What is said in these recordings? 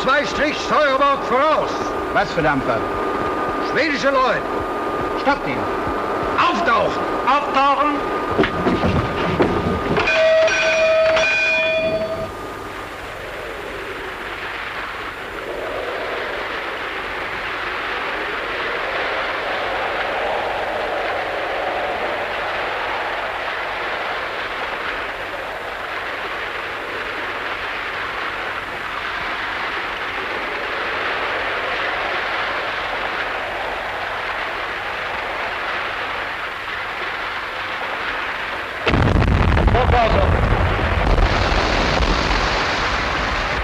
2-Steuerbord voraus. Was für Dampfer? Schwedische Leute. Stoppt ihn. Auftauchen. Auftauchen.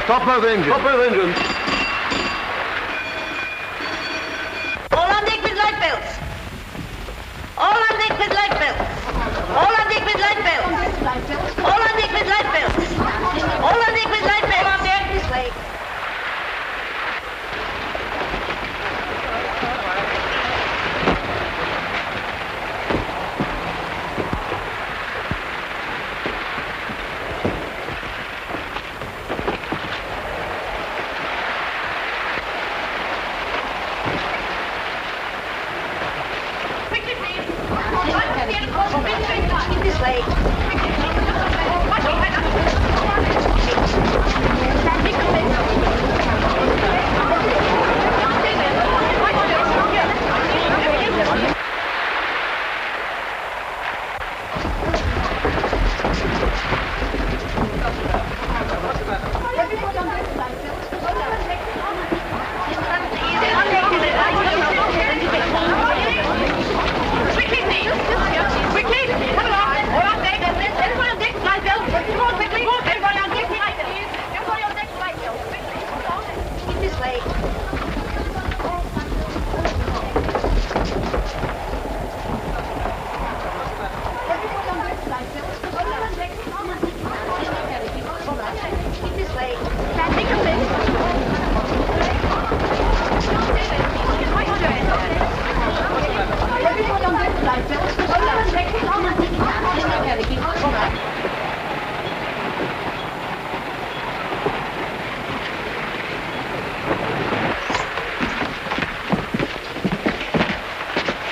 Stop both engines. Stop both engines. All on deck with light belts. All on deck with light belts. All on deck with light belts. All on deck with light belts. All on deck with light belts. On deck this way.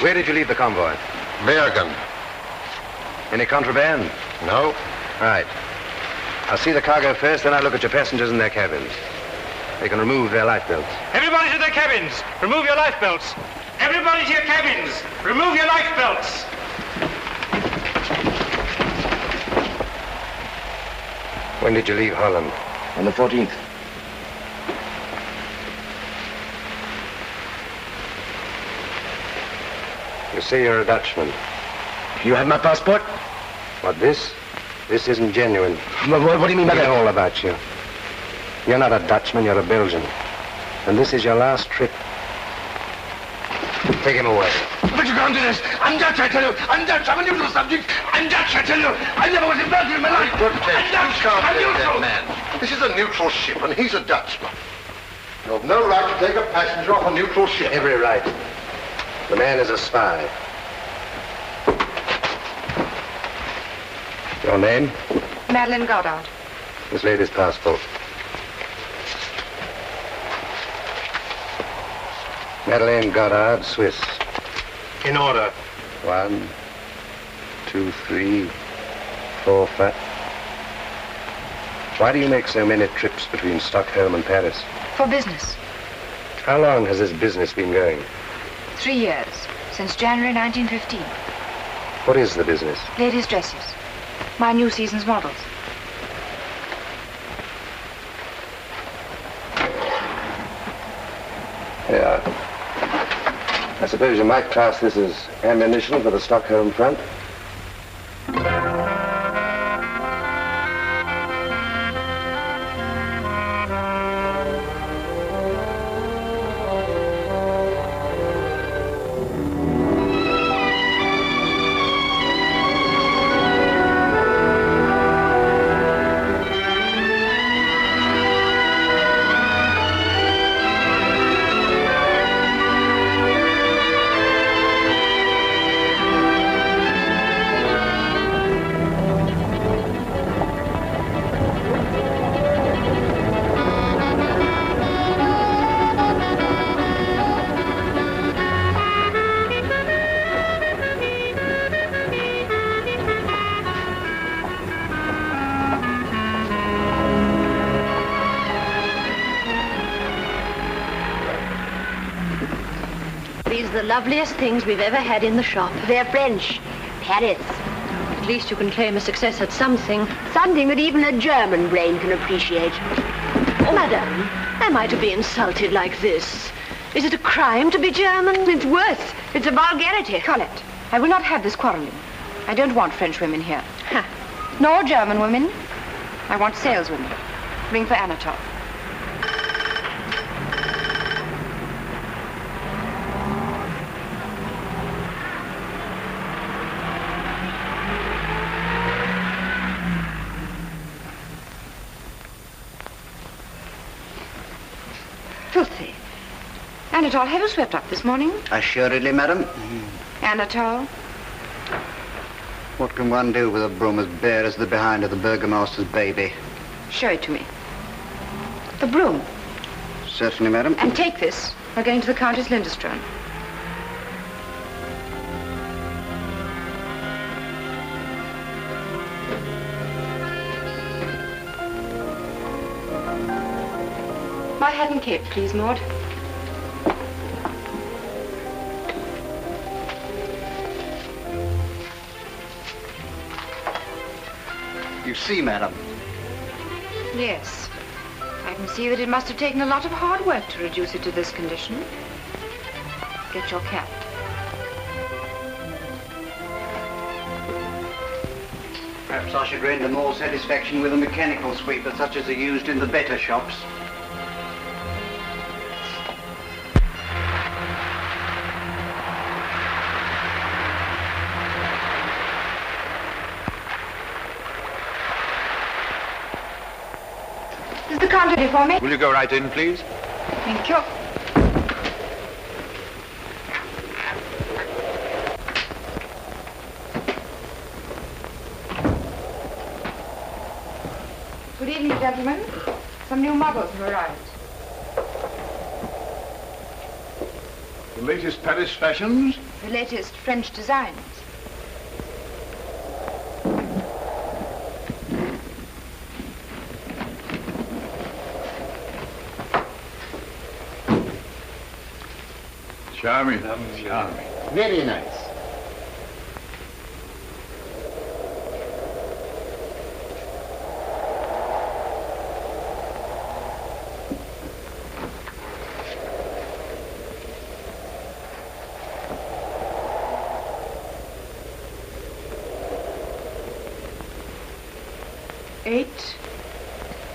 Where did you leave the convoy? Bergen. Any contraband? No. Right. I'll see the cargo first, then I'll look at your passengers and their cabins. They can remove their life belts. Everybody to their cabins. Remove your life belts. Everybody to your cabins. Remove your life belts. When did you leave Holland? On the 14th. You say you're a Dutchman. You have my passport? What, this? This isn't genuine. What do you mean by I know that? all about you. You're not a Dutchman, you're a Belgian. And this is your last trip. Take him away. But you can't do this. I'm Dutch, I tell you. I'm Dutch. I'm a neutral subject. I'm Dutch, I tell you. I never was in Belgium in my life. I'm Dutch. I'm neutral. Man. This is a neutral ship, and he's a Dutchman. You have no right to take a passenger off a neutral ship. Every right. The man is a spy. Your name? Madeleine Goddard. This lady's passport. Madeleine Goddard, Swiss. In order. 1, 2, 3, 4, 5. Why do you make so many trips between Stockholm and Paris? For business. How long has this business been going? 3 years. Since January 1915. What is the business? Ladies' dresses. My new season's models. Yeah. I suppose you might class this as ammunition for the Stockholm front. loveliest things we've ever had in the shop. They're French. Paris. At least you can claim a success at something. Something that even a German brain can appreciate. Oh, Madame, am I to be insulted like this? Is it a crime to be German? It's worse. It's a vulgarity. Colette, I will not have this quarreling. I don't want French women here. Ha. Nor German women. I want saleswomen. Ring for Anatole. Filthy. Anatole, have you swept up this morning? Assuredly, madam. Anatole? What can one do with a broom as bare as the behind of the burgomaster's baby? Show it to me. The broom. Certainly, madam. And take this. We're going to the Countess Lindström. My hat and cape, please, Maud. You see, madam. Yes. I can see that it must have taken a lot of hard work to reduce it to this condition. Get your cap. Perhaps I should render more satisfaction with a mechanical sweeper such as are used in the better shops. Is the counter ready for me? Will you go right in, please? Thank you. Good evening, gentlemen. Some new models have arrived. The latest Paris fashions? The latest French designs. Charming. Charming. Very nice.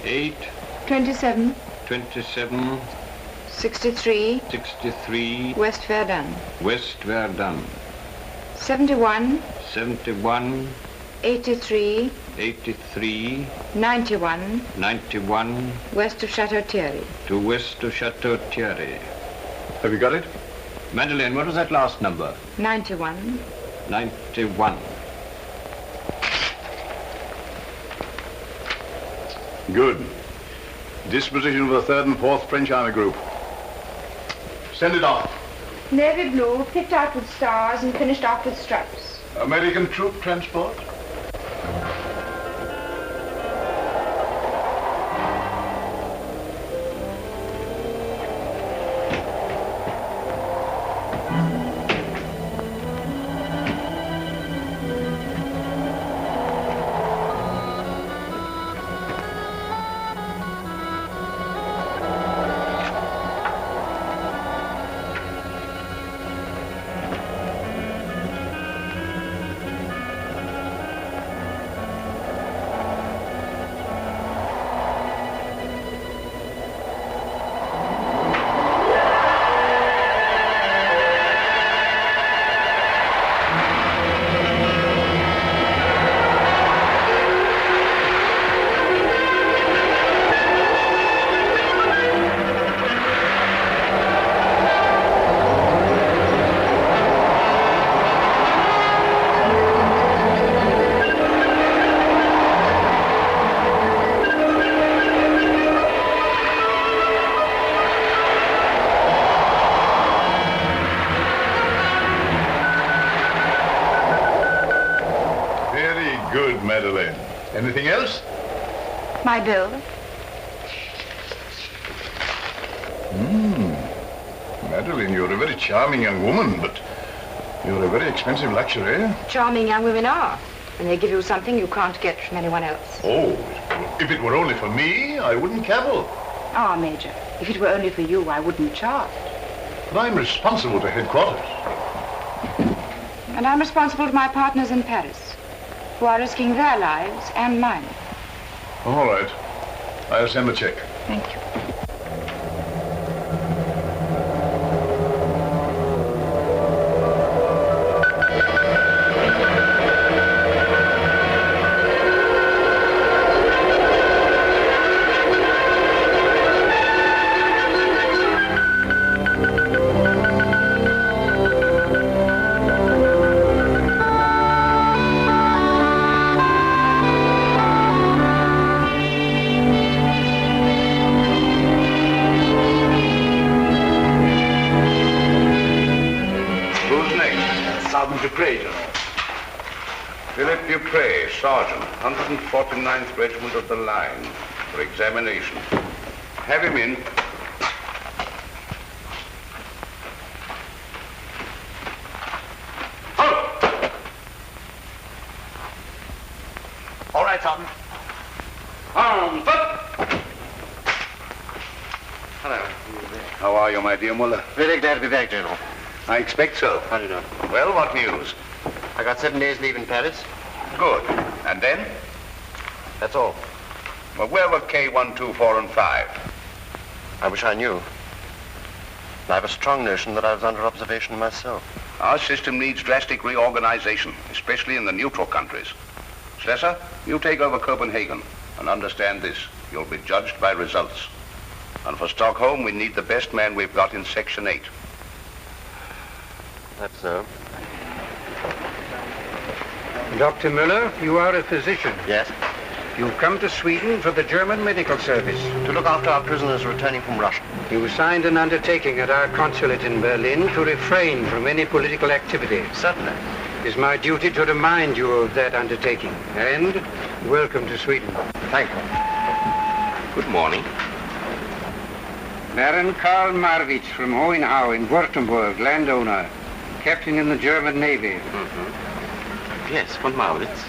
Eight. 27. 27. 63. 63. West Verdun. West Verdun. 71. 71. 83. 83. 91. 91. West of Chateau Thierry. To west of Chateau Thierry. Have you got it? Madeleine, what was that last number? 91. 91. Good. Disposition of the 3rd and 4th French Army Group. Send it off. Navy blue, picked out with stars and finished off with stripes. American troop transport? Madeleine. Anything else? My bill. Madeleine, you're a very charming young woman, but you're a very expensive luxury. Charming young women are. And they give you something you can't get from anyone else. Oh, if it were only for me, I wouldn't cavil. Ah, Major, if it were only for you, I wouldn't charge. But I'm responsible to headquarters. And I'm responsible to my partners in Paris, who are risking their lives and mine. All right. I'll send the check. Thank you. Sergeant, 149th Regiment of the Line, for examination. Have him in. Halt! All right, Sergeant. Arms up! Hello. How are you, my dear Muller? Very glad to be back, General. I expect so. How do you know? Well, what news? I got 7 days leave in Paris. Good. And then? That's all. Well, where were K1, 2, 4, and 5? I wish I knew. I have a strong notion that I was under observation myself. Our system needs drastic reorganization, especially in the neutral countries. Slesser, you take over Copenhagen, and understand this. You'll be judged by results. And for Stockholm, we need the best man we've got in Section 8. That's so. Dr. Müller, you are a physician. Yes? You've come to Sweden for the German medical service. To look after our prisoners returning from Russia. You signed an undertaking at our consulate in Berlin to refrain from any political activity. Certainly. It is my duty to remind you of that undertaking. And welcome to Sweden. Thank you. Good morning. Baron Karl Marwitz from Hohenau in Württemberg, landowner. Captain in the German Navy. Yes, von Marwitz.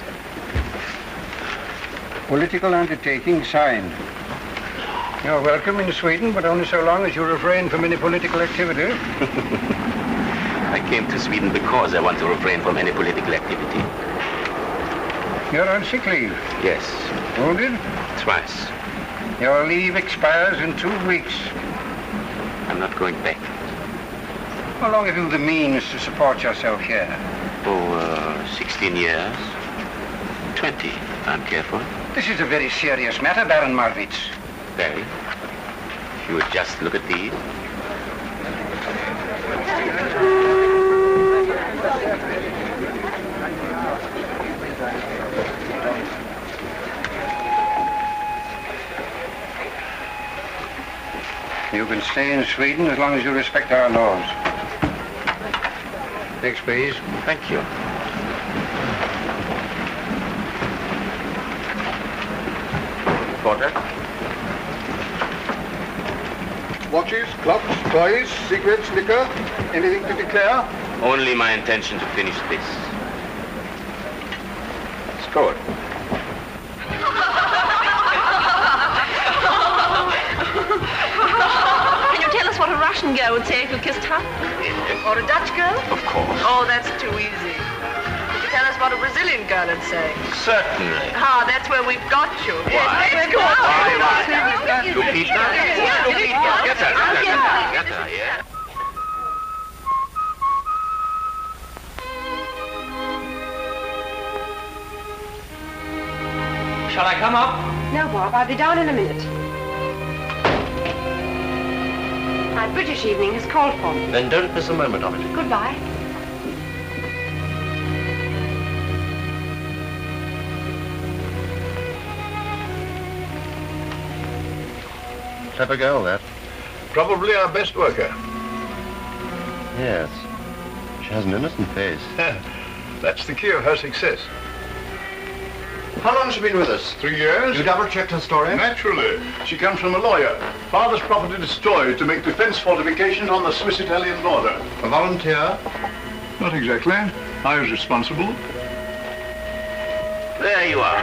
Political undertaking signed. You're welcome in Sweden, but only so long as you refrain from any political activity. I came to Sweden because I want to refrain from any political activity. You're on sick leave? Yes. Wounded? Twice. Your leave expires in 2 weeks. I'm not going back. How long have you the means to support yourself here? 16 years. 20, if I'm careful. This is a very serious matter, Baron Marwitz. Very. If you would just look at these. You can stay in Sweden as long as you respect our laws. Next, please. Thank you. Porter? Watches, clocks, toys, cigarettes, liquor, anything to declare? Only my intention to finish this. Score. Can you tell us what a Russian girl would say if you kissed her? Or a Dutch girl? Of course. Oh, that's too easy. Could you tell us what a Brazilian girl would say? Certainly. Ah, that's where we've got you. Why? Let's go. Lupita? Lupita? Get her, yeah? Shall I come up? No, Bob, I'll be down in a minute. My British evening has called for me. Then don't miss a moment of it. Goodbye. Clever girl, that. Probably our best worker. Yes. She has an innocent face. That's the key of her success. How long has she been with us? 3 years. You double-checked her story? Naturally. She comes from a lawyer. Father's property destroyed to make defense fortifications on the Swiss-Italian border. A volunteer? Not exactly. I was responsible. There you are.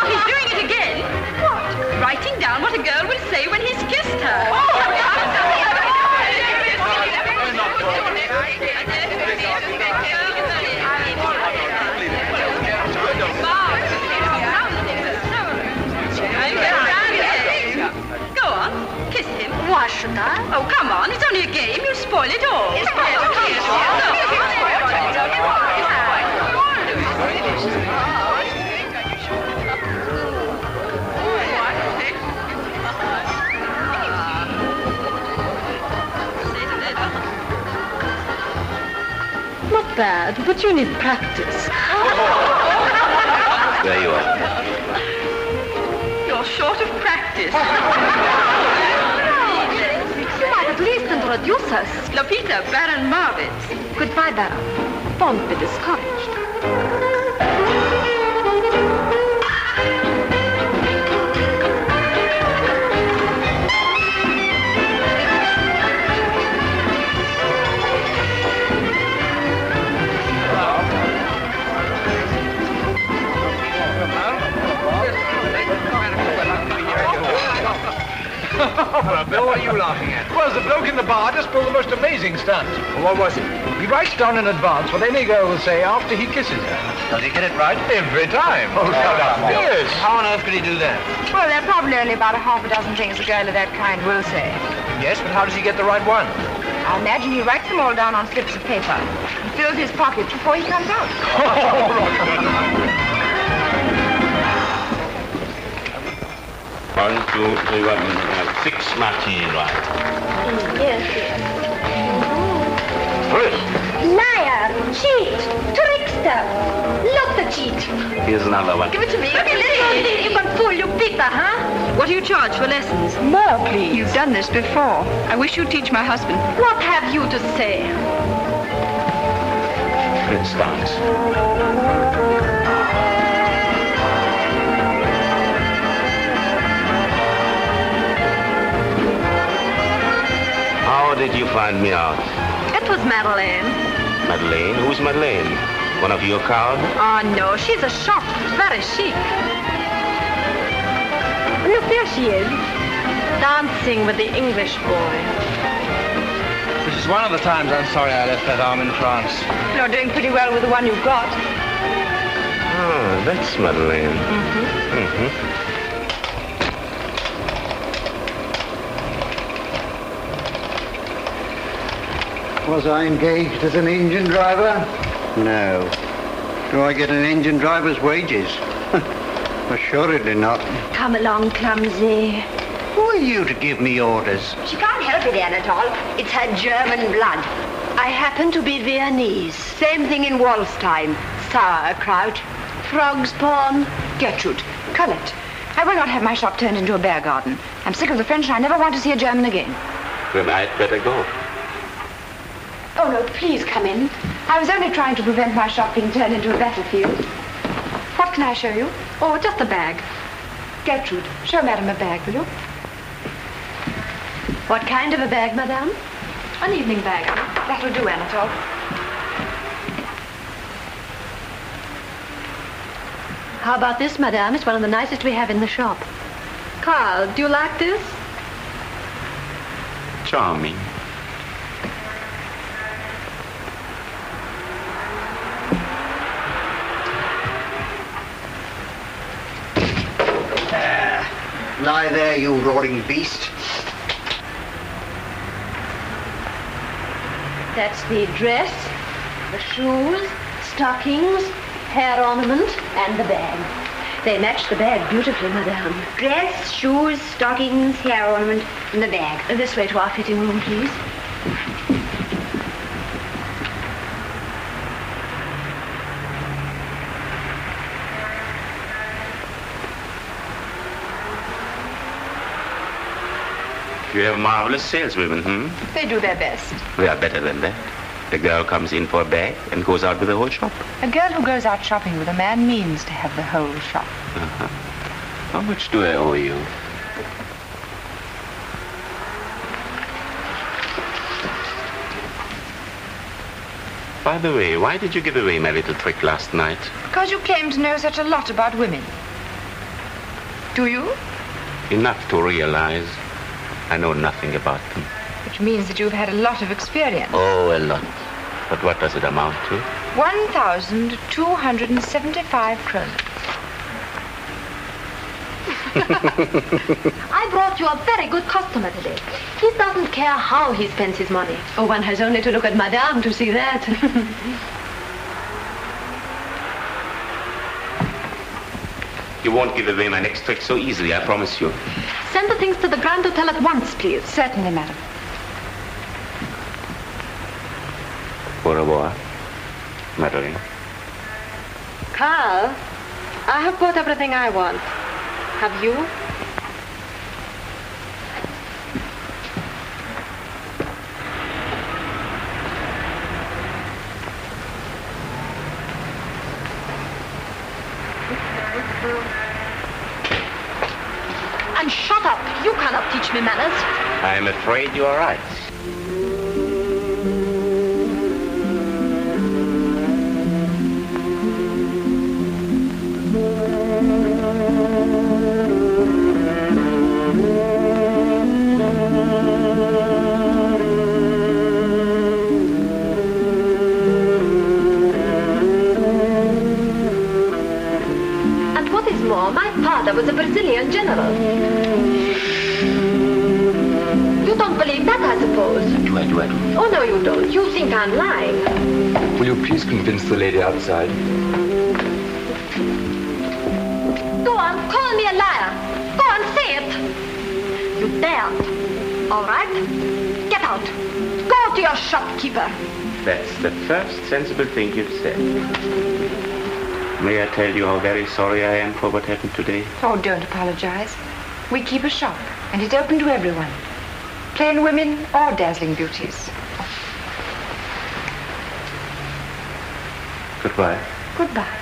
He's doing it again. What? Writing down what a girl will say when he's kissed her. Go on, kiss him. Why should I? Oh, come on, it's only a game. You'll spoil it all. Not bad, but you need practice. There you are. You're short of practice. You might at least introduce us. Lupita, Baron Marwitz. Goodbye, Baron. Don't be discouraged. Well, Bill, what are you laughing at? Well, the bloke in the bar just pulled the most amazing stunt. Well, what was it? He writes down in advance what any girl will say after he kisses her. Does he get it right? Every time. Oh, shut up. Yes. How on earth could he do that? Well, there are probably only about a half a dozen things a girl of that kind will say. Yes, but how does he get the right one? I imagine he writes them all down on slips of paper and fills his pockets before he comes out. 1, 2, 3, 6 martini, right? Yes. Liar, cheat, trickster. Look the cheat. Here's another one. Give it to me. Let me see. You can fool Lupita, huh? What do you charge for lessons? More, please. You've done this before. I wish you'd teach my husband. What have you to say? Let's dance. How did you find me out? It was Madeleine. Madeleine? Who's Madeleine? One of your crowd? Oh, no, she's a shop. Very chic. Look, there she is. Dancing with the English boy. This is one of the times I'm sorry I left that arm in France. You're doing pretty well with the one you've got. Ah, that's Madeleine. Was I engaged as an engine driver? No. Do I get an engine driver's wages? Assuredly not. Come along, clumsy. Who are you to give me orders? She can't help it, Anatole. It's her German blood. I happen to be Viennese. Same thing in Wallstein. Sauerkraut. Frog's pawn. Gertrude, Colette, I will not have my shop turned into a bear garden. I'm sick of the French and I never want to see a German again. Then I'd better go. Oh, no, please come in. I was only trying to prevent my shop being turned into a battlefield. What can I show you? Oh, just a bag. Gertrude, show Madame a bag, will you? What kind of a bag, madame? An evening bag. That'll do, Anatole. How about this, madame? It's one of the nicest we have in the shop. Carl, do you like this? Charming. Lie there, you roaring beast. That's the dress, the shoes, stockings, hair ornament, and the bag. They match the bag beautifully, madame. Dress, shoes, stockings, hair ornament, and the bag. This way to our fitting room, please. You have marvelous saleswomen, They do their best. We are better than that. The girl comes in for a bag and goes out with the whole shop. A girl who goes out shopping with a man means to have the whole shop. Uh-huh. How much do I owe you? By the way, why did you give away my little trick last night? Because you claim to know such a lot about women. Do you? Enough to realize I know nothing about them. Which means that you've had a lot of experience. Oh, a lot. But what does it amount to? 1,275 kroner. I brought you a very good customer today. He doesn't care how he spends his money. Oh, one has only to look at Madame to see that. You won't give away my next trick so easily, I promise you. Send the things to the Grand Hotel at once, please. Certainly, madam. Au revoir, Madeleine. Carl, I have bought everything I want. Have you? And shut up. You cannot teach me manners. I am afraid you are right. My father was a Brazilian general. You don't believe that, I suppose? Do I? Oh, no, you don't. You think I'm lying. Will you please convince the lady outside? Go on, call me a liar. Go on, say it. You daren't. All right? Get out. Go to your shopkeeper. That's the first sensible thing you've said. May I tell you how very sorry I am for what happened today? Oh, don't apologize. We keep a shop, and it's open to everyone. Plain women or dazzling beauties. Goodbye. Goodbye.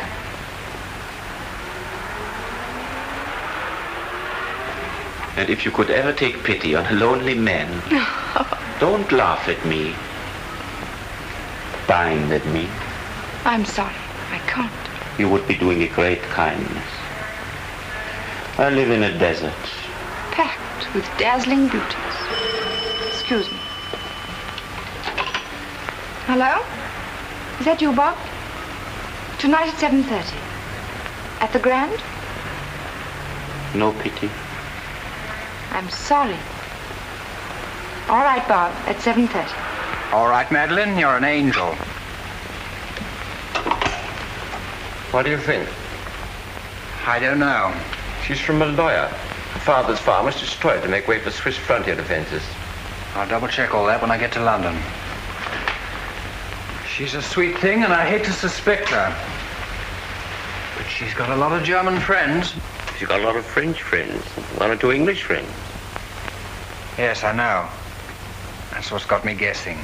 And if you could ever take pity on a lonely man, don't laugh at me. Bind at me. I'm sorry. I can't. You would be doing a great kindness. I live in a desert. Packed with dazzling beauties. Excuse me. Hello? Is that you, Bob? Tonight at 7:30. At the Grand? No pity. I'm sorry. All right, Bob, at 7:30. All right, Madeleine, you're an angel. What do you think? I don't know. She's from Malaya. Her father's farm was destroyed to make way for Swiss frontier defenses. I'll double-check all that when I get to London. She's a sweet thing, and I hate to suspect her. But she's got a lot of German friends. She's got a lot of French friends. One or two English friends. Yes, I know. That's what's got me guessing.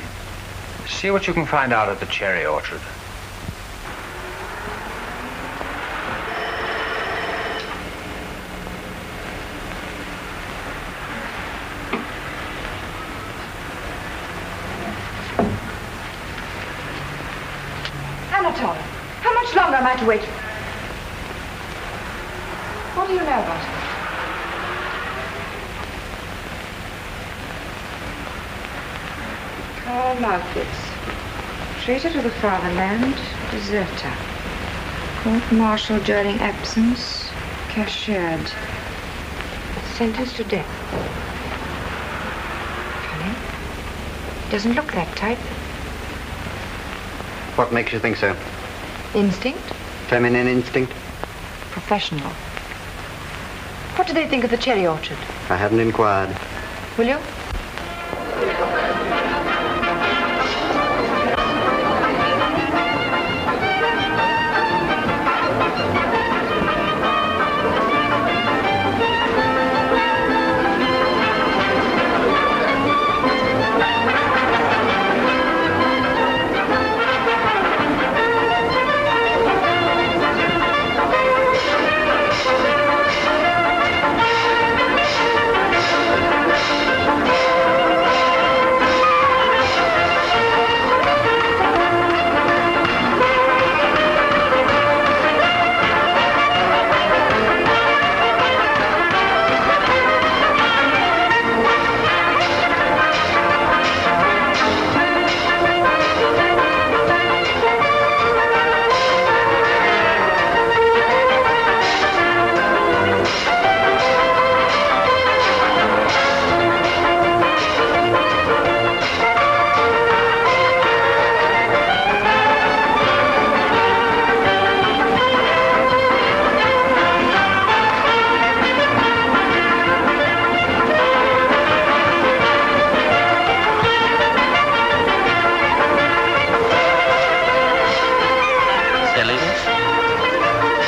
See what you can find out at the cherry orchard. Anatole, how much longer am I to wait? What do you know about her? Karl Marwitz, traitor to the fatherland, deserter. Court-martial during absence, cashiered. Sentenced to death. Funny. Doesn't look that type. What makes you think so? Instinct? Feminine instinct? Professional. What do they think of the cherry orchard? I haven't inquired. Will you?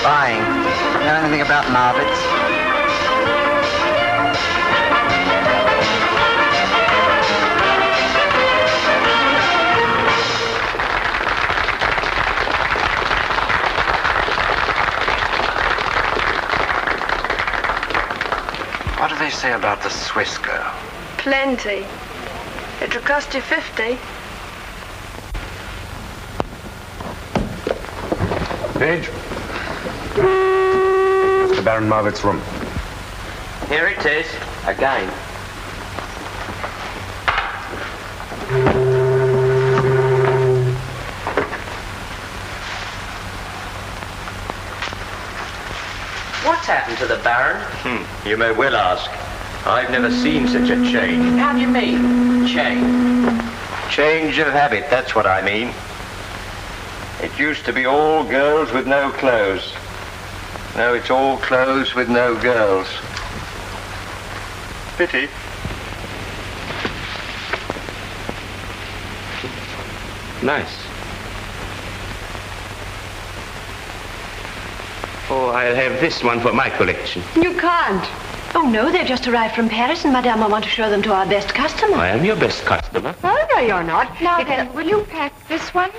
Lying. You know anything about Marwitz? What do they say about the Swiss girl? Plenty. It'll cost you 50. Page. Mr. Baron Marwitz's room. Here it is, again. What's happened to the Baron? You may well ask. I've never seen such a change. How do you mean, change? Change of habit, that's what I mean. It used to be all girls with no clothes. Now it's all clothes with no girls. Pity. Nice. Oh, I'll have this one for my collection. You can't. Oh, no, they've just arrived from Paris, and Madame, I want to show them to our best customer. I am your best customer. Oh, no, you're not. Now then, will you pack this one,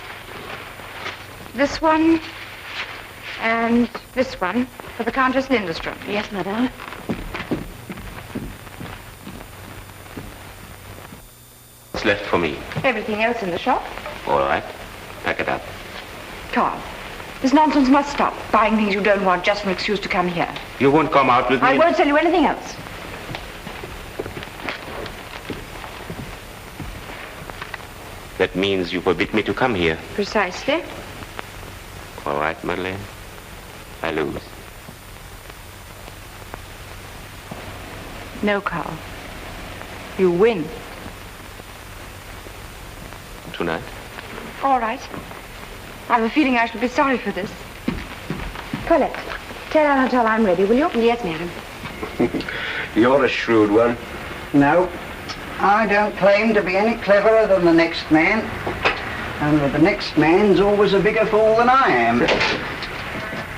and this one for the Countess Lindström? Yes, Madame. What's left for me? Everything else in the shop? All right. Pack it up. Carl, this nonsense must stop. Buying things you don't want just an excuse to come here. You won't come out with me? I won't sell you anything else. That means you forbid me to come here. Precisely. All right, Madeleine. I lose. No, Carl. You win. Tonight? All right. I have a feeling I shall be sorry for this. Colette, tell Anatole I'm ready, will you? Yes, madam. You're a shrewd one. No, I don't claim to be any cleverer than the next man. And the next man's always a bigger fool than I am.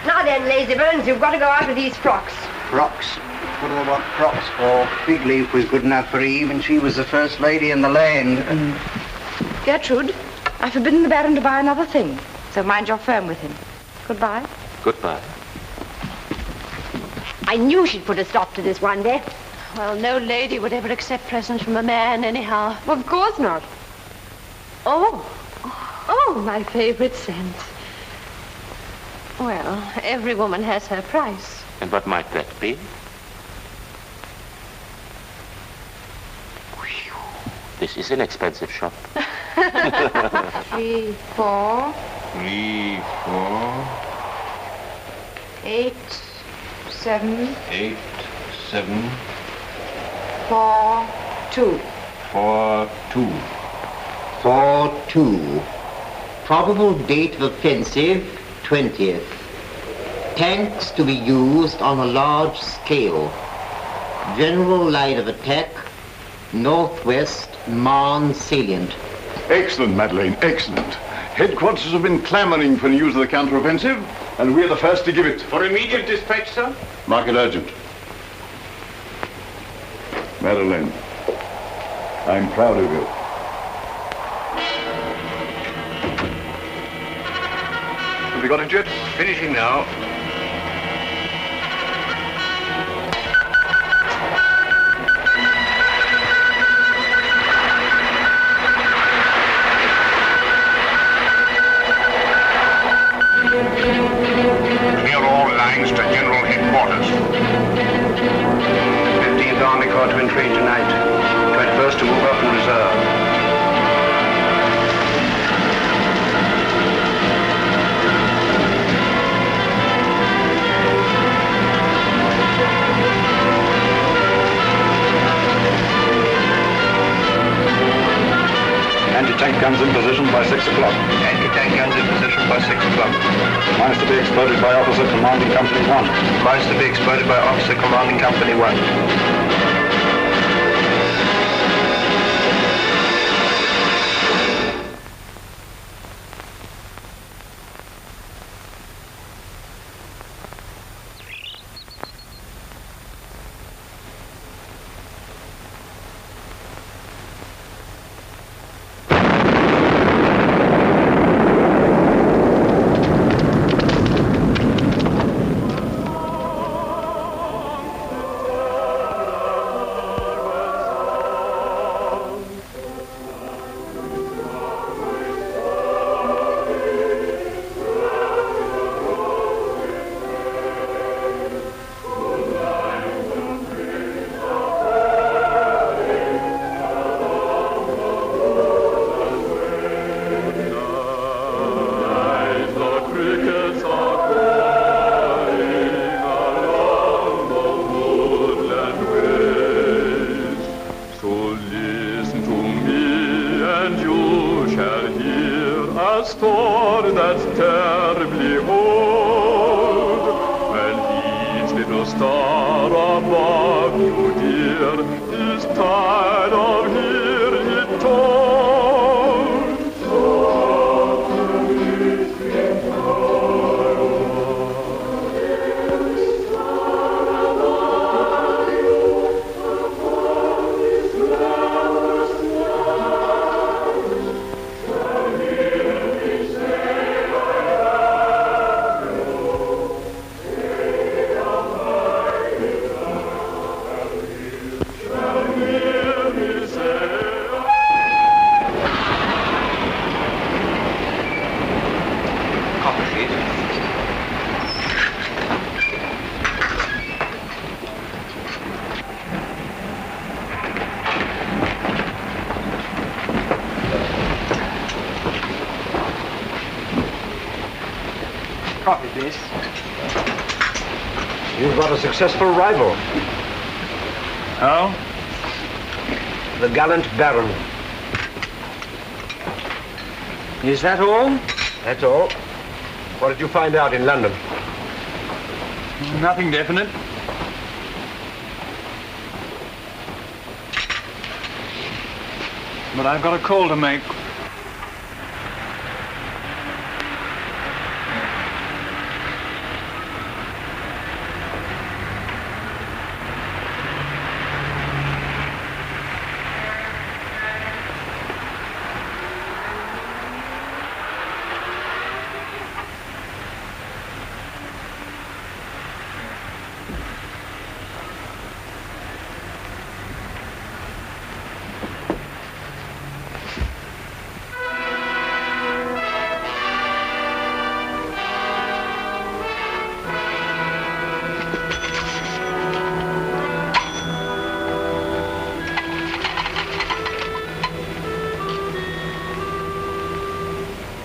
Now then, lazy bones, you've got to go out with these frocks. Frocks? What do they want frocks for? Big Leaf was good enough for Eve, and she was the first lady in the land. And Gertrude, I've forbidden the Baron to buy another thing. So mind your firm with him. Goodbye. Goodbye. I knew she'd put a stop to this one day. Well, no lady would ever accept presents from a man, anyhow. Well, of course not. Oh, my favorite scent. Well, every woman has her price. And what might that be? This is an expensive shop. 3, 4. 3, 4. 8, 7. 8, 7. 4, 2. 4, 2. 4-2. Probable date of offensive, 20th. Tanks to be used on a large scale. General line of attack, northwest Marne salient. Excellent, Madeleine, excellent. Headquarters have been clamoring for news of the counteroffensive, and we're the first to give it. For immediate dispatch, sir? Mark it urgent. Madeleine, I'm proud of you. Have you got it yet? Finishing now. Clear all lines to General Headquarters. 15th Army Corps to entrain tonight. 21st to move up in reserve. Anti-tank guns in position by 6 o'clock. Anti-tank guns in position by 6 o'clock. Mines to be exploded by Officer Commanding Company 1. Mines to be exploded by Officer Commanding Company 1. terribly old. Well, each little star above you, dear, is tired of hearing it told. Coffee, please. You've got a successful rival. Oh? The gallant Baron. Is that all? That's all. What did you find out in London? Nothing definite. But I've got a call to make.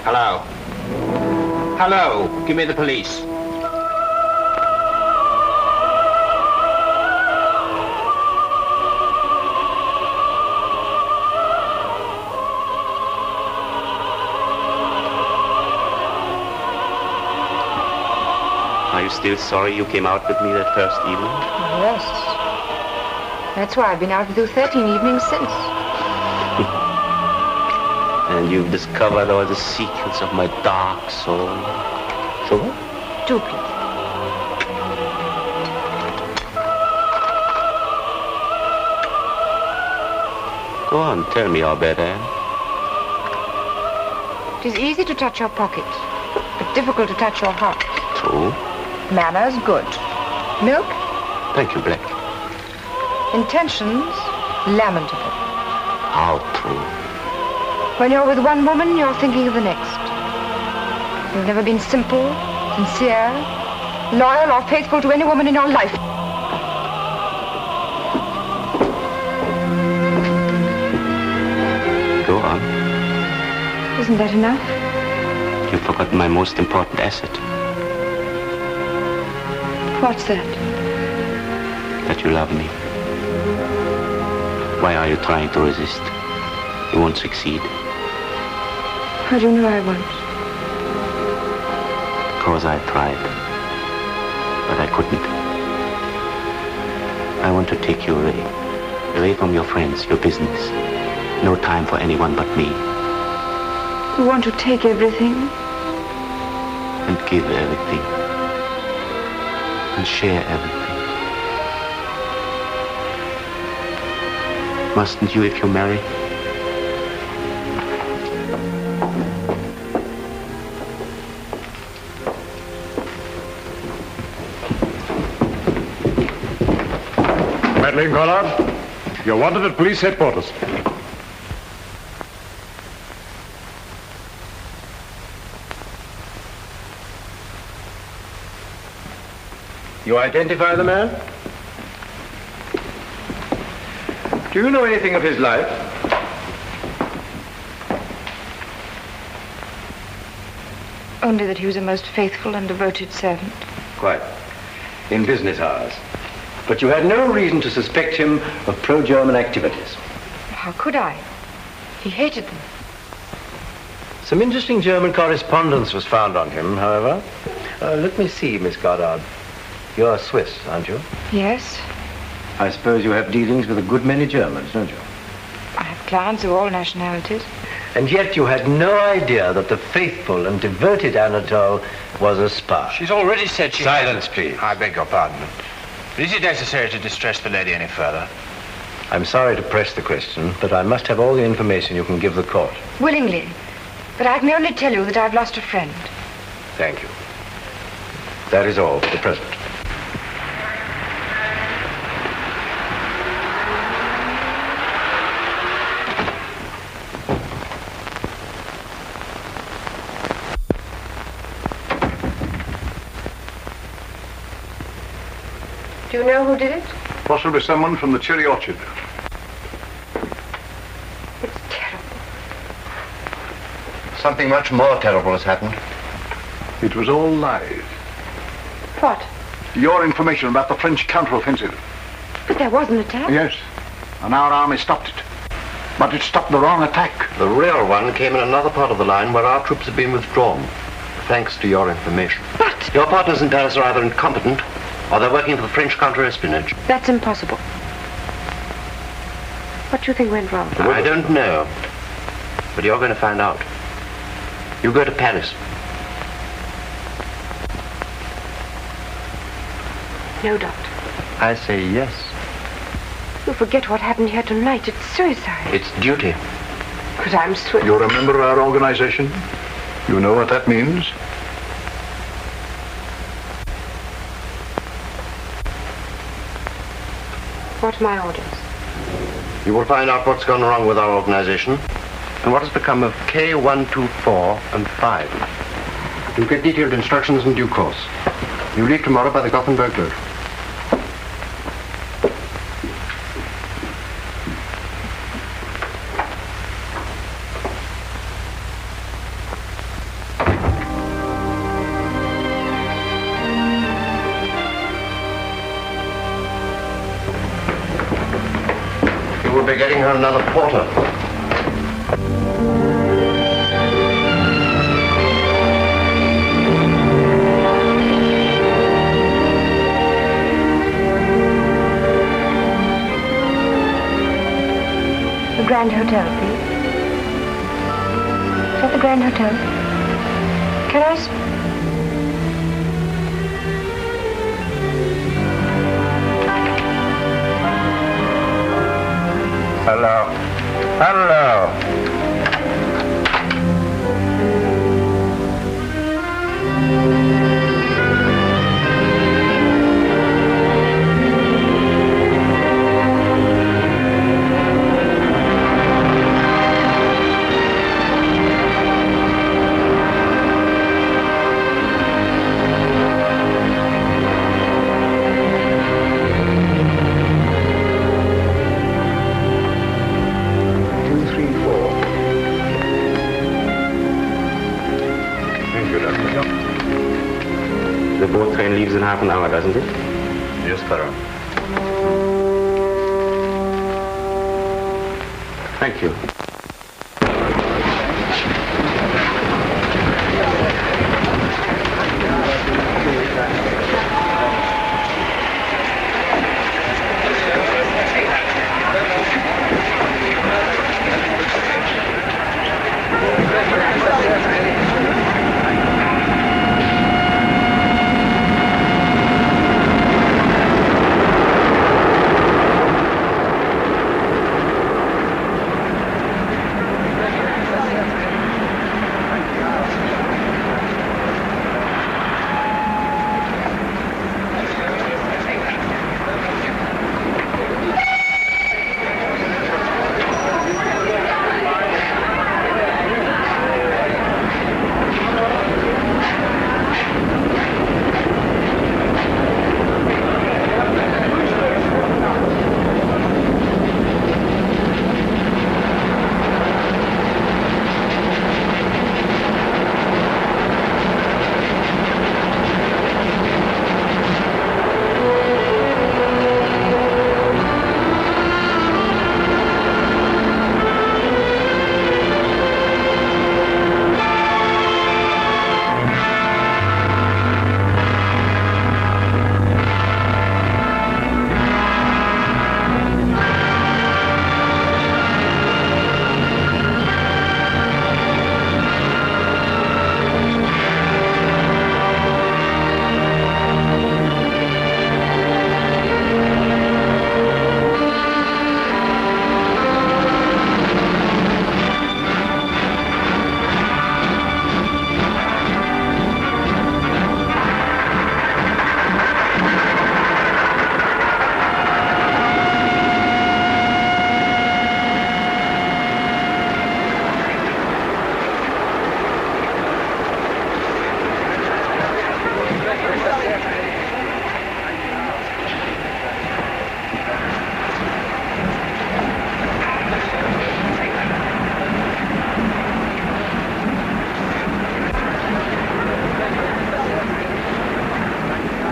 Hello. Hello. Give me the police. Are you still sorry you came out with me that first evening? Yes. That's why I've been out with you 13 evenings since. And you've discovered all the secrets of my dark soul. Sure? Do, please. Go on, tell me all about that. It is easy to touch your pocket, but difficult to touch your heart. True. Manners, good. Milk? Thank you, Black. Intentions, lamentable. How true. When you're with one woman, you're thinking of the next. You've never been simple, sincere, loyal, or faithful to any woman in your life. Go on. Isn't that enough? You've forgotten my most important asset. What's that? That you love me. Why are you trying to resist? You won't succeed. How do you know I won't? Because I tried. But I couldn't. I want to take you away. Away from your friends, your business. No time for anyone but me. You want to take everything? And give everything. And share everything. Mustn't you if you marry? Madeleine, Conrad, you're wanted at police headquarters. You identify the man? Do you know anything of his life? Only that he was a most faithful and devoted servant. Quite. In business hours. But you had no reason to suspect him of pro-German activities. How could I? He hated them. Some interesting German correspondence was found on him, however. Let me see, Miss Goddard. You're Swiss, aren't you? Yes. I suppose you have dealings with a good many Germans, don't you? I have clients of all nationalities. And yet you had no idea that the faithful and devoted Anatole was a spy. She's already said she... Silence, please. I beg your pardon. But is it necessary to distress the lady any further? I'm sorry to press the question, but I must have all the information you can give the court. Willingly. But I can only tell you that I've lost a friend. Thank you. That is all for the present. Do you know who did it? Possibly someone from the cherry orchard. It's terrible. Something much more terrible has happened. It was all lies. What? Your information about the French counteroffensive. But there was an attack. Yes. And our army stopped it. But it stopped the wrong attack. The real one came in another part of the line where our troops had been withdrawn, thanks to your information. But... Your partners in Paris are either incompetent or they're working for the French counter-espionage. That's impossible. What do you think went wrong? I don't know. But you're going to find out. You go to Paris. No, Doctor. I say yes. You forget what happened here tonight. It's suicide. It's duty. But I'm Swiss. You're a member of our organization. You know what that means. What are my orders? You will find out what's gone wrong with our organization and what has become of K124 and 5. You'll get detailed instructions in due course. You leave tomorrow by the Gothenburg boat. We'll be getting her another porter. The Grand Hotel, please. Is that the Grand Hotel? Can I... Hello. Hello. The boat train leaves in half an hour, doesn't it? Yes, Baron. Thank you.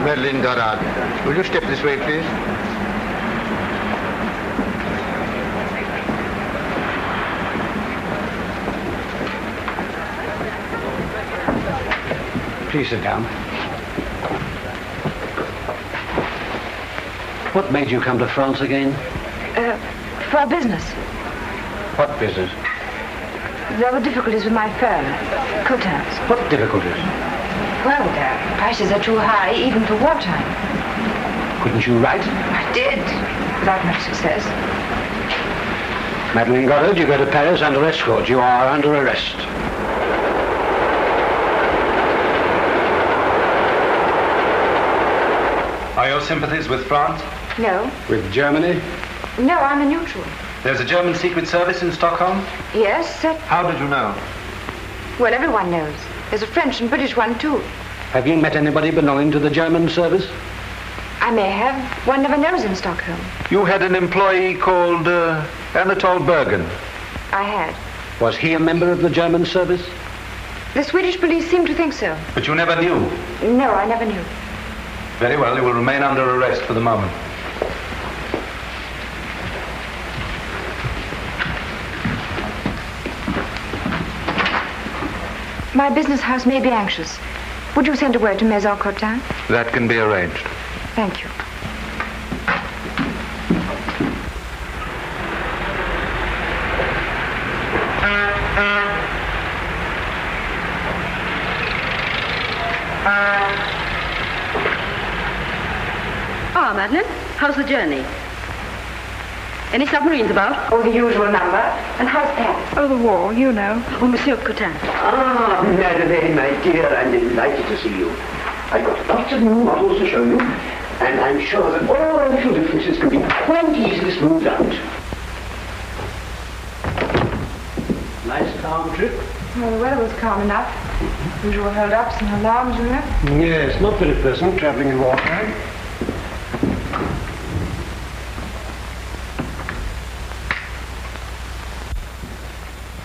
Madeleine Goddard, will you step this way, please? Please sit down. What made you come to France again? For business. What business? There were difficulties with my firm, Cotin's. What difficulties? Well, prices are too high, even for wartime. Couldn't you write? I did, without much success. Madeleine Goddard, you go to Paris under escort. You are under arrest. Are your sympathies with France? No. With Germany? No, I'm a neutral. There's a German secret service in Stockholm? Yes, How did you know? well, everyone knows. There's a French and British one, too. Have you met anybody belonging to the German service? I may have. One never knows in Stockholm. You had an employee called Anatole Bergen. I had. Was he a member of the German service? The Swedish police seem to think so. But you never knew. No, I never knew. Very well, you will remain under arrest for the moment. My business house may be anxious. Would you send a word to Maison Cotin? That can be arranged. Thank you. Ah, Madeleine, how's the journey? Any submarines about? Oh, the usual number. And how's Paris? Oh, the war, you know. Oh, Monsieur Cotin. Ah, Madeleine, my dear, I'm delighted to see you. I've got lots of new models to show you, and I'm sure that all our little differences can be quite easily smoothed out. Nice calm trip. Well, the weather was calm enough. Usual hold-ups and alarms, you know. Yes, not very pleasant traveling in wartime.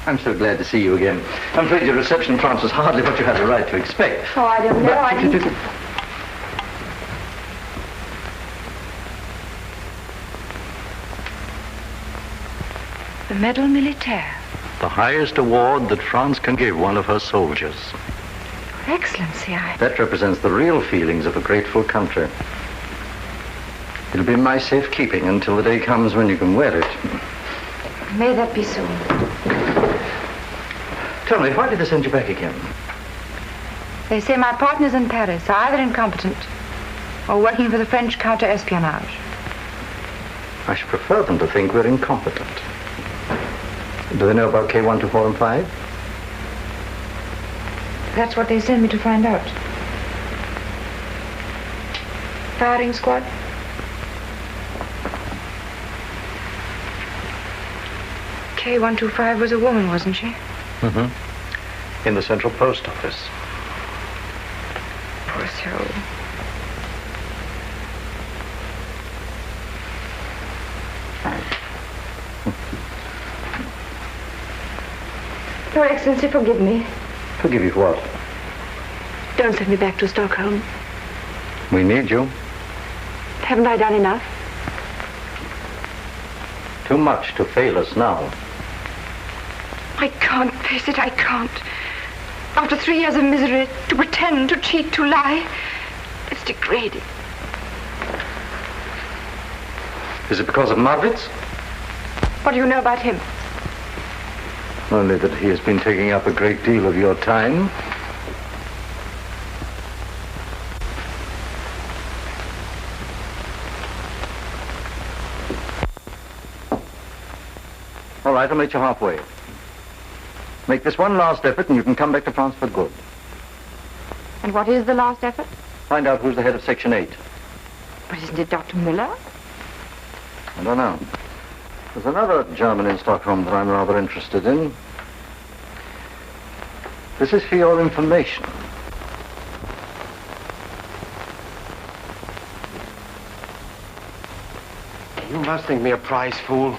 I'm so glad to see you again. I'm afraid your reception in France was hardly what you had a right to expect. Oh, I don't know. I didn't... The Medal Militaire. The highest award that France can give one of her soldiers. Your Excellency, That represents the real feelings of a grateful country. It'll be in my safekeeping until the day comes when you can wear it. May that be so. Tell me, why did they send you back again? They say my partners in Paris are either incompetent or working for the French counter-espionage. I should prefer them to think we're incompetent. Do they know about K1, 2, 4, and 5? That's what they sent me to find out. Firing squad? K125 was a woman, wasn't she? Mm-hmm. In the Central Post Office. Poor soul. Your Excellency, forgive me. Forgive you for what? Don't send me back to Stockholm. We need you. Haven't I done enough? Too much to fail us now. I can't face it, I can't. After 3 years of misery, to pretend, to cheat, to lie, it's degrading. Is it because of Marwitz? What do you know about him? Only that he has been taking up a great deal of your time. All right, I'll meet you halfway. Make this one last effort and you can come back to France for good. And what is the last effort? Find out who's the head of Section 8. But isn't it Dr. Müller? I don't know. There's another German in Stockholm that I'm rather interested in. This is for your information. You must think me a prize fool.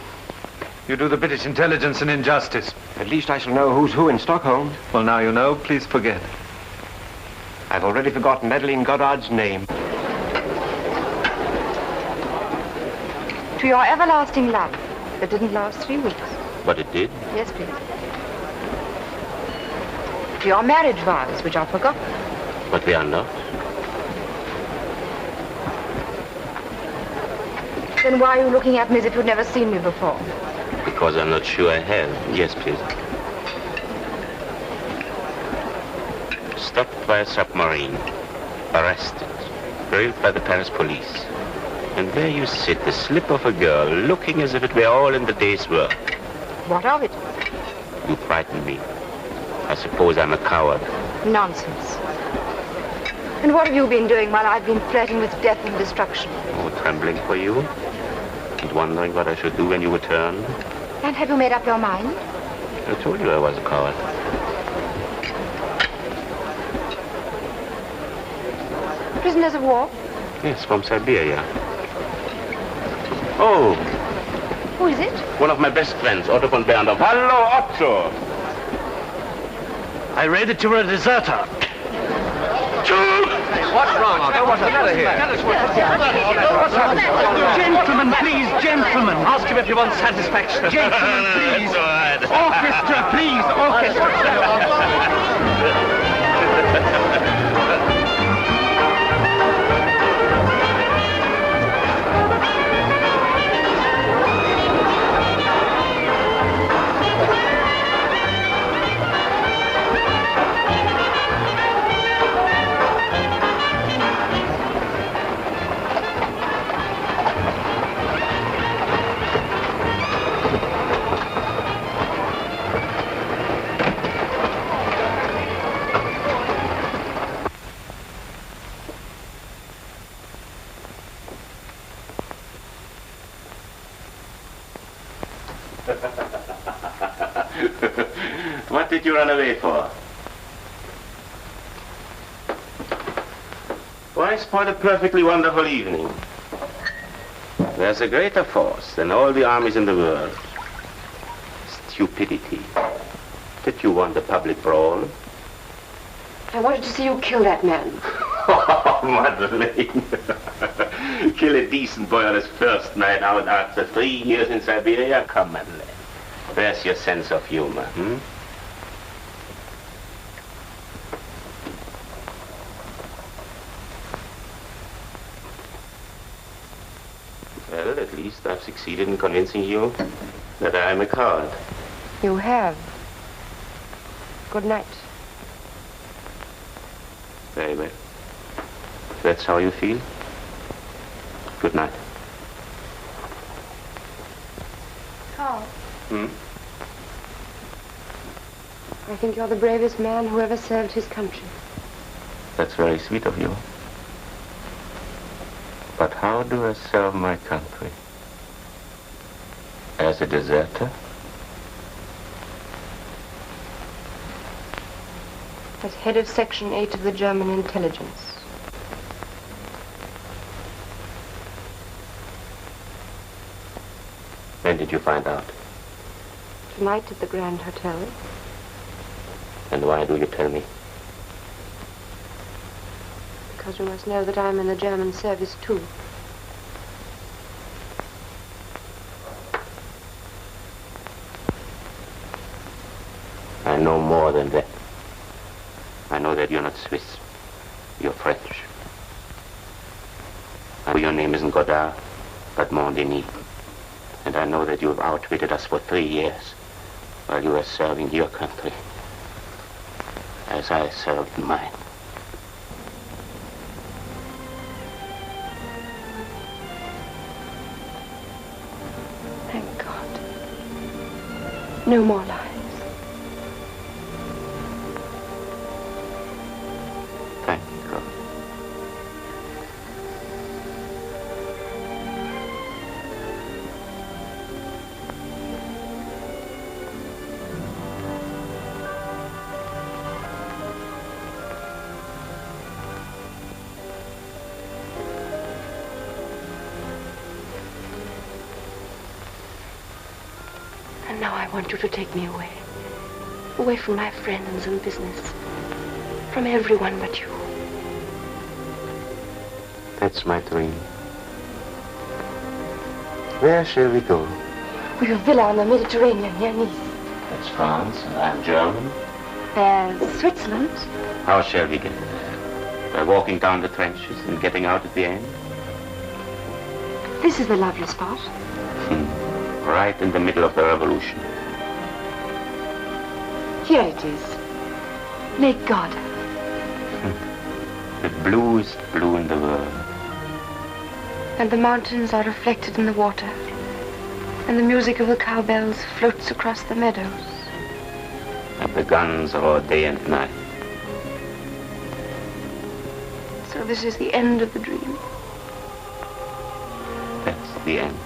You do the British intelligence an injustice. At least I shall know who's who in Stockholm. Well, now you know. Please forget. I've already forgotten Madeleine Goddard's name. To your everlasting love that didn't last 3 weeks. But it did. Yes, please. To your marriage vows, which are forgotten. But they are not. Then why are you looking at me as if you'd never seen me before? Because I'm not sure I have. Yes, please. Stopped by a submarine. Arrested. Grilled by the Paris police. And there you sit, the slip of a girl, looking as if it were all in the day's work. What of it? You frighten me. I suppose I'm a coward. Nonsense. And what have you been doing while I've been flirting with death and destruction? Oh, trembling for you. And wondering what I should do when you return. And have you made up your mind? I told you I was a coward. Prisoners of war? Yes, from Siberia. Oh! Who is it? One of my best friends, Otto von Berndorf. Hello, Otto! I read that you were a deserter. What's wrong, Otto? What's the matter here? What's happened? Gentlemen, please, gentlemen. Ask him if you want satisfaction. Gentlemen, please. Orchestra, please, orchestra. What did you run away for? Why spoil a perfectly wonderful evening? There's a greater force than all the armies in the world. Stupidity. Did you want a public brawl? I wanted to see you kill that man. Oh, Madeleine. Kill a decent boy on his first night out after 3 years in Siberia? Come, Madeleine. Where's your sense of humor, Well, at least I've succeeded in convincing you that I'm a coward. You have. Good night. Very well. If that's how you feel, good night. Carl. I think you're the bravest man who ever served his country. That's very sweet of you. But how do I serve my country? As a deserter? As head of Section 8 of the German intelligence. When did you find out? Tonight at the Grand Hotel. And why do you tell me? Because you must know that I'm in the German service too. I know more than that. I know that you're not Swiss. You're French. I know your name isn't Godard, but Mondini. And I know that you have outwitted us for 3 years while you were serving your country as I served mine. Thank God. No more lies. Thank God. And now I want you to take me away. Away from my friends and business. From everyone but you. That's my dream. Where shall we go? Your villa on the Mediterranean near Nice. That's France, and I'm German. There's Switzerland. How shall we get there? By walking down the trenches and getting out at the end? This is the lovely spot. Right in the middle of the revolution. Here it is. Lake Gardner. The bluest blue in the world. And the mountains are reflected in the water. And the music of the cowbells floats across the meadows. And the guns roar day and night. So this is the end of the dream. That's the end.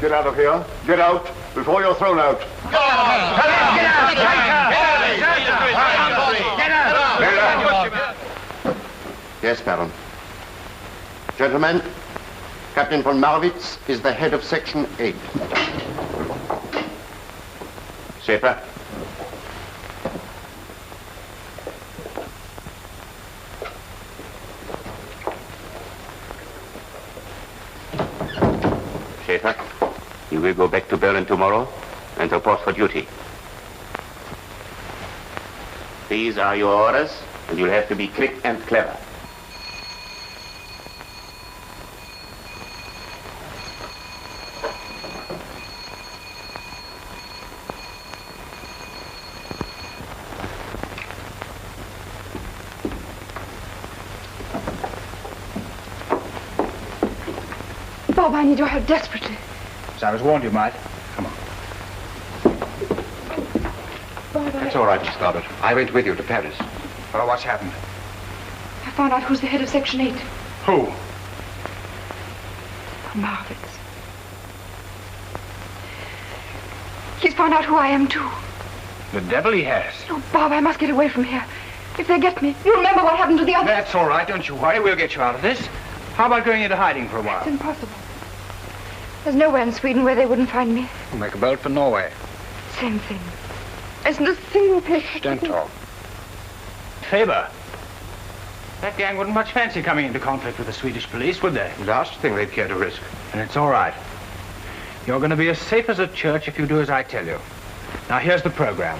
Get out of here. Get out before you're thrown out. Yes, Baron. Gentlemen, Captain von Marwitz is the head of Section 8. Safer. Schaefer, you will go back to Berlin tomorrow and report for duty. These are your orders, and you'll have to be quick and clever. Bob, I need your help desperately. As I was warned you might. Come on. Bob, That's all right, Miss Gardner. I went with you to Paris. Well, what's happened? I found out who's the head of Section 8. Who? Marwitz. He's found out who I am, too. The devil he has. Oh, Bob, I must get away from here. If they get me, you remember what happened to the others. That's all right. Don't you worry. We'll get you out of this. How about going into hiding for a while? It's impossible. There's nowhere in Sweden where they wouldn't find me. We'll make a bolt for Norway. Same thing. Isn't a single place. Don't talk. Faber. That gang wouldn't much fancy coming into conflict with the Swedish police, would they? Last thing they'd care to risk. And it's all right. You're going to be as safe as a church if you do as I tell you. Now, here's the program.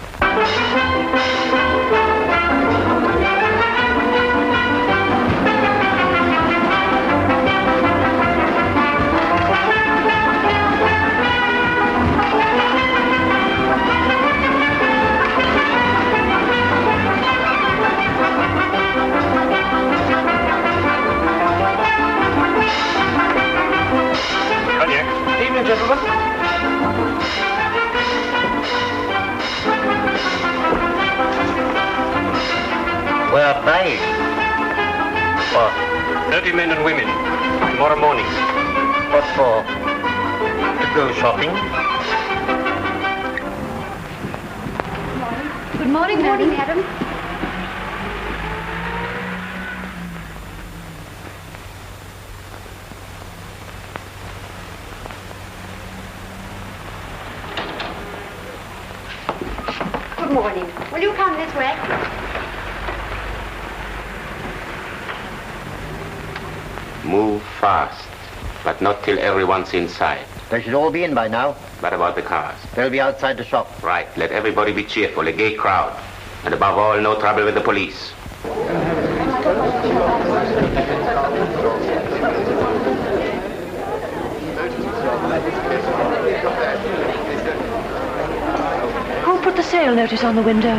Evening, gentlemen. We're flying. What? 30 men and women. Tomorrow morning. What for? To go shopping? Good morning, madam. Good morning. Will you come this way? Move fast, but not till everyone's inside. They should all be in by now. What about the cars? They'll be outside the shop. Right. Let everybody be cheerful, a gay crowd. And above all, no trouble with the police. Who put the sale notice on the window?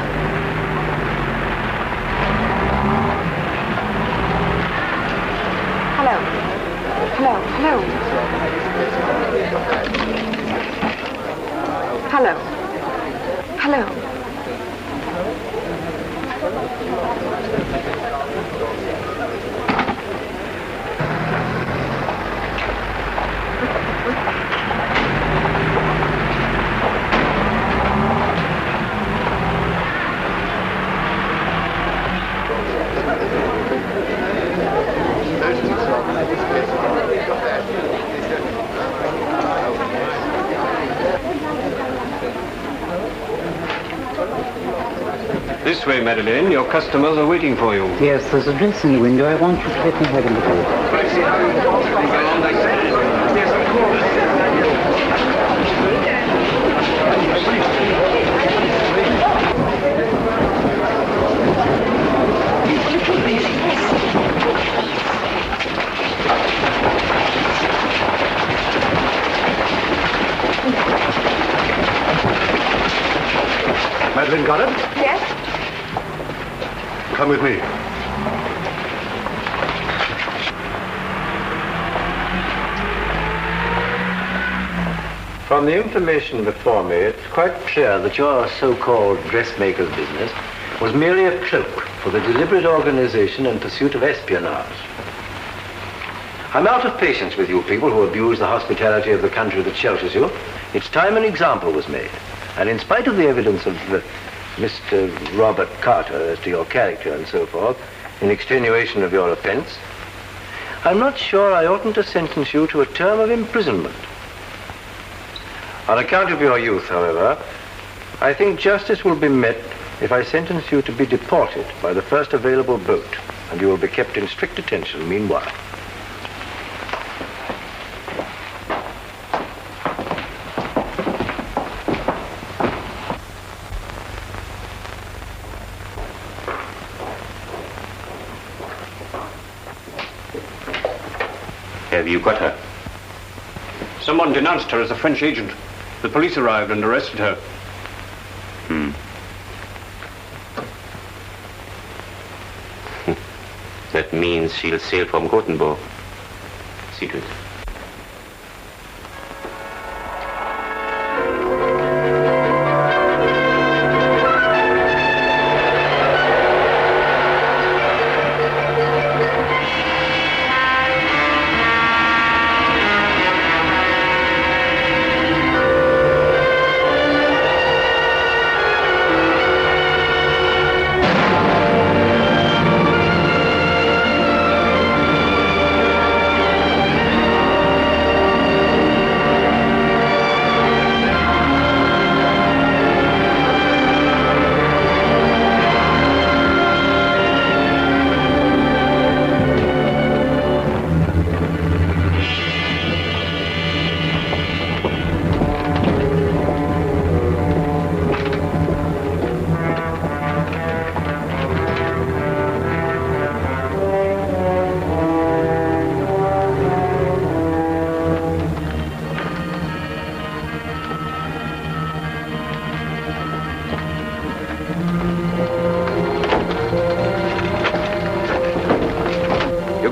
Hello. Hello. Hello. Hello. Hello. This way, Madeleine. Your customers are waiting for you. Yes, there's a dress in the window. I want you to let me have a look at Madeleine got it? Yes? Come with me. From the information before me, it's quite clear that your so-called dressmaker's business was merely a cloak for the deliberate organization and pursuit of espionage. I'm out of patience with you people who abuse the hospitality of the country that shelters you. It's time an example was made. And in spite of the evidence of Mr. Robert Carter as to your character and so forth, in extenuation of your offense, I'm not sure I oughtn't to sentence you to a term of imprisonment. On account of your youth, however, I think justice will be met if I sentence you to be deported by the first available boat, and you will be kept in strict attention meanwhile. Have you got her? Someone denounced her as a French agent. The police arrived and arrested her. That means she'll sail from Gothenburg. See to it.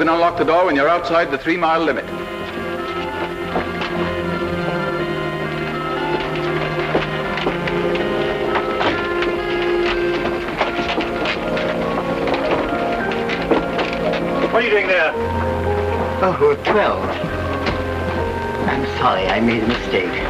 Unlock the door when you're outside the 3-mile limit. What are you doing there? Oh, 12. I'm sorry, I made a mistake.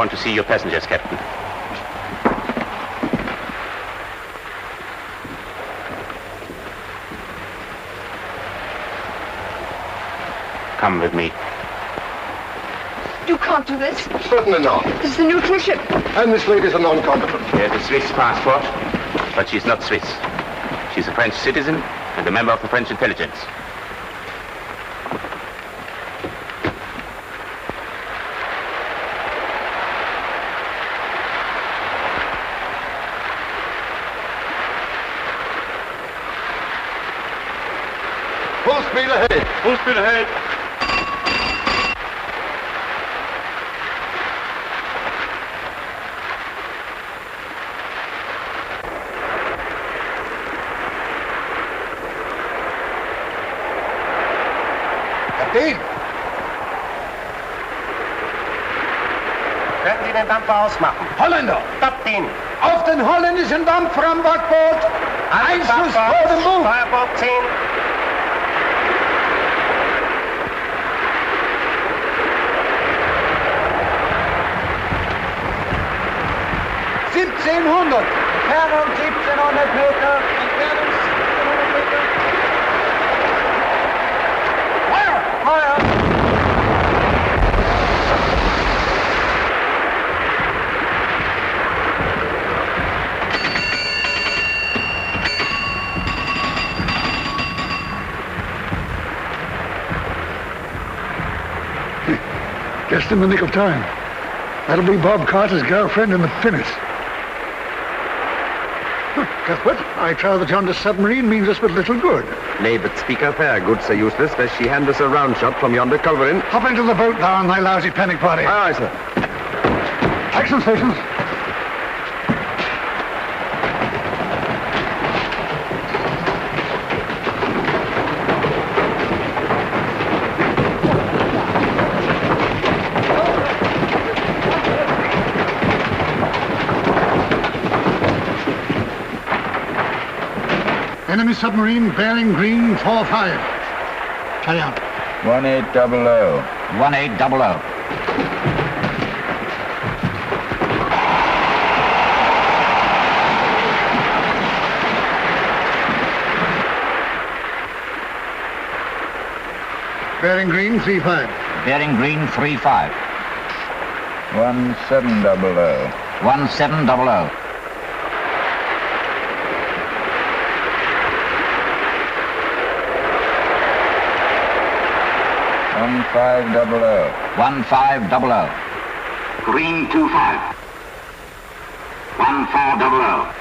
want to see your passengers, Captain. Come with me. You can't do this. Certainly not. This is a neutral ship. And this lady's a non-combatant. She has a Swiss passport, but she's not Swiss. She's a French citizen and a member of the French intelligence. Full speed ahead. Full speed ahead. Kapitän! Können Sie den Dampfer ausmachen? Holländer! Stoppt ihn! Auf den holländischen Dampfer am Backboot! Einschuss vor dem Bug! Steuerbord 10! Entfernung 1700 Meter. Entfernung 1700 Meter. Feuer! Feuer! Just in the nick of time. That'll be Bob Carter's girlfriend in the pinnace. Cuthbert, I trow that yonder submarine means us but little good. Nay, but speak her fair, goods are useless, lest she hand us a round shot from yonder culverin. Hop into the boat, thou and thy lousy panic party. Aye, aye, sir. Action stations. Enemy submarine bearing green 4-5. Carry on. 1800. 1800. Bearing green 3-5. Bearing green 3-5. 1700. 1700. 1500. 1500. Green 25. 1400.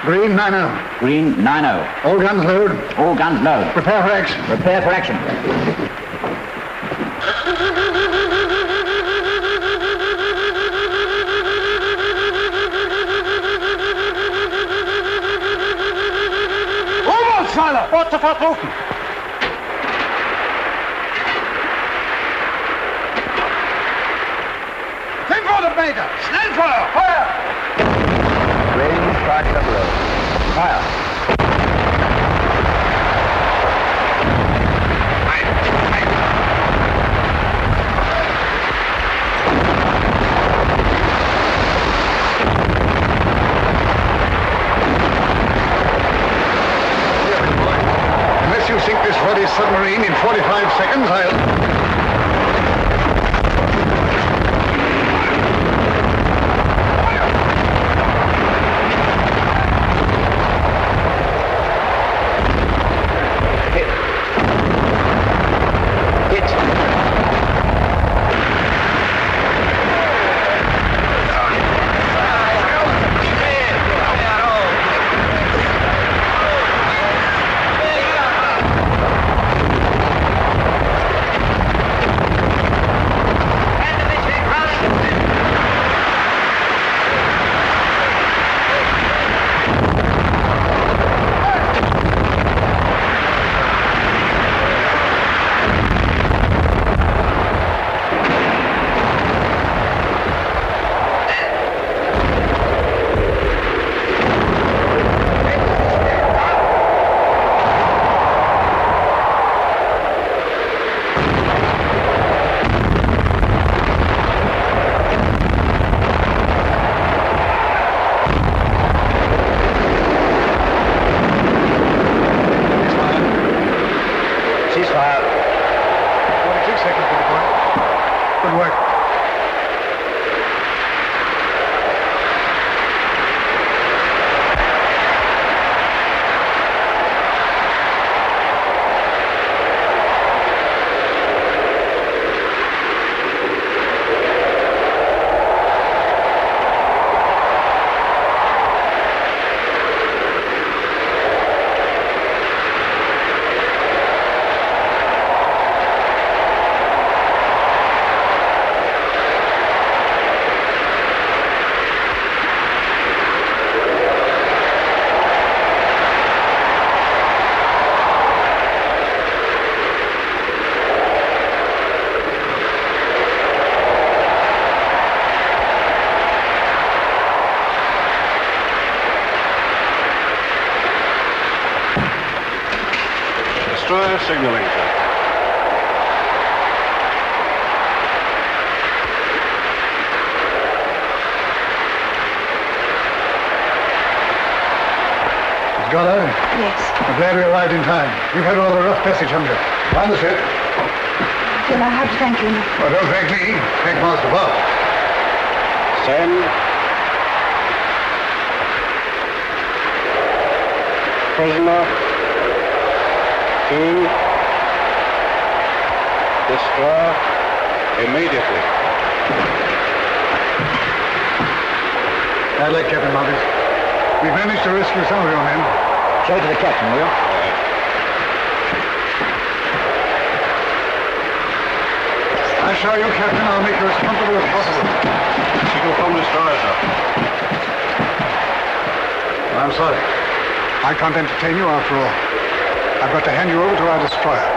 Green 90. Green 90. All guns load. All guns load. Prepare for action. Prepare for action. U-Bootspfeiler! Boot sofort rufen! Meter! Schnellfeuer! Feuer! Range 500. Fire. Unless you sink this ruddy submarine in 45 seconds, I'll... Good work. Destroyer signaling, sir. Gardner? Yes. I'm glad we arrived in time. You've had rather a rough passage, haven't you? Mind the ship. Then I have to thank you. Well, don't thank me. Thank Master Bob. Send. Prisoner. To. Destroy. Immediately. Bad luck, Captain Marwitz. We've managed to rescue some of your men. Show it to the captain, will you? I assure you, Captain, I'll make you as comfortable as possible. Signal from destroyer, sir. Well, I'm sorry. I can't entertain you after all. I've got to hand you over to our destroyer.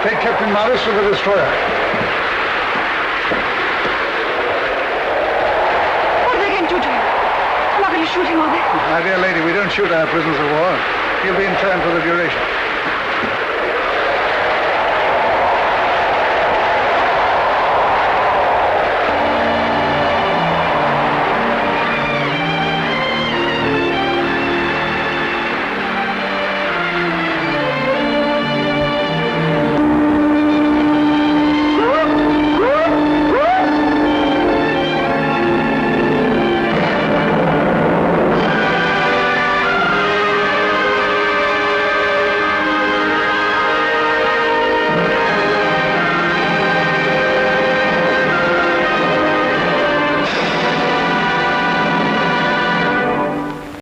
Take Captain Morris to the destroyer. What are they going to do to him? I'm not going to shoot him, are they? My dear lady, we don't shoot our prisoners of war. He'll be interned for the duration.